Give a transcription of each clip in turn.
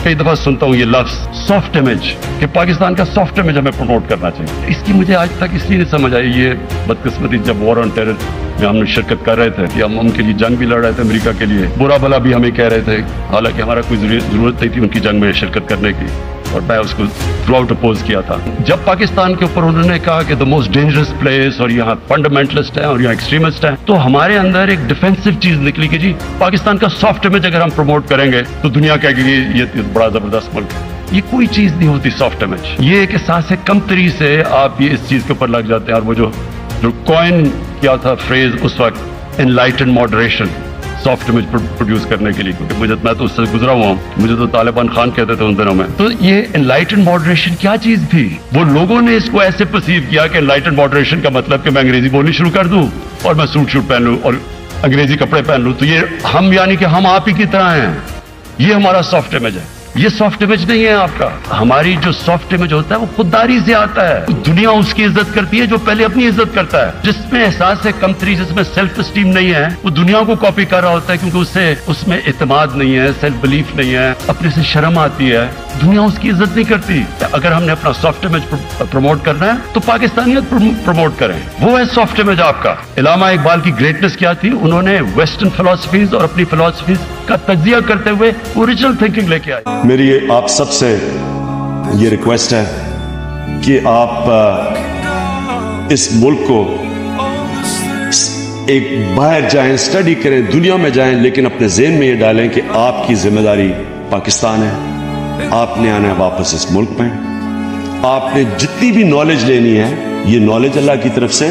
कई दफा सुनता हूँ ये लफ्ज सॉफ्ट इमेज, कि पाकिस्तान का सॉफ्ट इमेज हमें प्रमोट करना चाहिए। इसकी मुझे आज तक इसलिए नहीं समझ आई। ये बदकिस्मती जब वॉर ऑन टेरर में हम शिरकत कर रहे थे कि हम उनके लिए जंग भी लड़ रहे थे अमेरिका के लिए, बुरा भला भी हमें कह रहे थे, हालांकि हमारा कोई जरूरत नहीं थी उनकी जंग में शिरकत करने की, और मैं उसको थ्रू आउट अपोज किया था। जब पाकिस्तान के ऊपर उन्होंने कहा कि द मोस्ट डेंजरस प्लेस और यहाँ फंडामेंटलिस्ट है और यहाँ एक्सट्रीमिस्ट है, तो हमारे अंदर एक डिफेंसिव चीज निकली कि जी पाकिस्तान का सॉफ्ट इमेज अगर हम प्रमोट करेंगे तो दुनिया कहेगी ये बड़ा जबरदस्त मुल्क है। ये कोई चीज नहीं होती सॉफ्ट इमेज। ये एक एहसास है कमतरी से आप ये इस चीज के ऊपर लग जाते हैं। और वो जो कॉइन किया था फ्रेज उस वक्त, enlightened moderation, soft image produce करने के लिए, क्योंकि मैं तो उससे गुजरा हुआ हूँ, मुझे तो तालिबान खान कहते थे उन दिनों में। तो ये एनलाइटेंड मॉडरेशन क्या चीज थी? वो लोगों ने इसको ऐसे परसीव किया कि एनलाइटेंड मॉडरेशन का मतलब कि मैं अंग्रेजी बोलनी शुरू कर दूं और मैं सूट पहन लूं और अंग्रेजी कपड़े पहन लूं, तो ये हम यानी कि हम आप ही की तरह हैं, ये हमारा सॉफ्ट इमेज है। ये सॉफ्ट इमेज नहीं है आपका। हमारी जो सॉफ्ट इमेज होता है वो खुददारी से आता है। दुनिया उसकी इज्जत करती है जो पहले अपनी इज्जत करता है। जिसमें एहसास है कमतरी, जिसमें सेल्फ एस्टीम नहीं है, वो दुनिया को कॉपी कर रहा होता है, क्योंकि उसमें इत्मीनान नहीं है, सेल्फ बिलीफ नहीं है, अपने से शर्म आती है, दुनिया उसकी इज्जत नहीं करती। अगर हमने अपना सॉफ्ट इमेज प्रमोट करना है तो पाकिस्तानियत प्रमोट करें, वो है सॉफ्ट इमेज आपका। इलामा इकबाल की ग्रेटनेस क्या थी? उन्होंने वेस्टर्न फिलॉसफीज और अपनी फिलॉसफीज का तज्जिया करते हुए ओरिजिनल थिंकिंग लेके आए। मेरी आप सबसे ये रिक्वेस्ट है कि आप इस मुल्क को एक बाहर जाएं, स्टडी करें, दुनिया में जाएं, लेकिन अपने ज़हन में ये डालें कि आपकी जिम्मेदारी पाकिस्तान है। आपने आना है वापस इस मुल्क में। आपने जितनी भी नॉलेज लेनी है, ये नॉलेज अल्लाह की तरफ से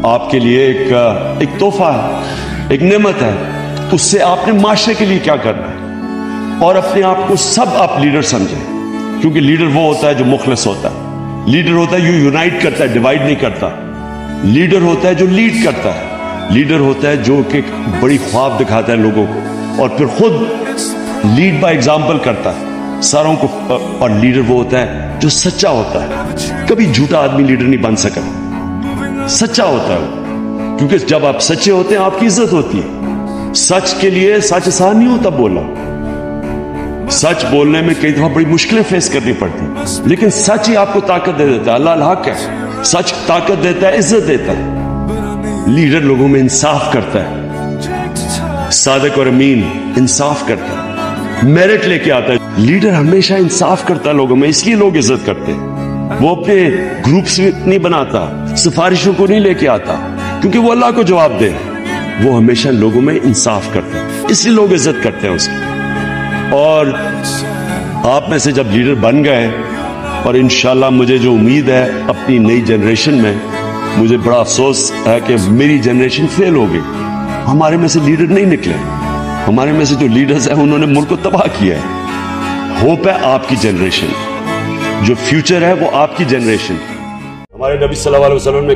आपके लिए एक तोहफा है, एक नेमत है। उससे आपने माशरे के लिए क्या करना है, और अपने आप को सब आप लीडर समझें, क्योंकि लीडर वो होता है जो मुखलिस होता है। लीडर होता है जो यूनाइट करता है, डिवाइड नहीं करता। लीडर होता है जो लीड करता है। लीडर होता है जो कि बड़ी ख्वाब दिखाता है लोगों को और फिर खुद लीड बाय एग्जाम्पल करता है सारों को। और लीडर वो होता है जो सच्चा होता है। कभी झूठा आदमी लीडर नहीं बन सका, सच्चा होता है वो, क्योंकि जब आप सच्चे होते हैं आपकी इज्जत होती है। सच के लिए सच आसान नहीं होता बोलना, सच बोलने में कई दफा बड़ी मुश्किलें फेस करनी पड़ती, लेकिन सच ही आपको ताकत दे देता है। अल्लाह हक है, सच ताकत देता है, इज्जत देता है। लीडर लोगों में इंसाफ करता है, सादिक और अमीन इंसाफ करता है, मेरिट लेके आता है। लीडर हमेशा इंसाफ करता है लोगों में, इसलिए लोग इज्जत करते हैं। वो अपने ग्रुप्स नहीं बनाता, सिफारिशों को नहीं लेके आता, क्योंकि वो अल्लाह को जवाब दे। वो हमेशा लोगों में इंसाफ करता है, इसलिए लोग इज्जत करते हैं उसकी। और आप में से जब लीडर बन गए, और इंशाल्लाह मुझे जो उम्मीद है अपनी नई जनरेशन में, मुझे बड़ा अफसोस है कि मेरी जनरेशन फेल हो गई। हमारे में से लीडर नहीं निकले। हमारे में से जो लीडर्स हैं उन्होंने मुल्क को तबाह किया है। होप है आपकी जनरेशन, जो फ्यूचर है वो आपकी जनरेशन। हमारे नबी सल्लल्लाहु अलैहि वसल्लम ने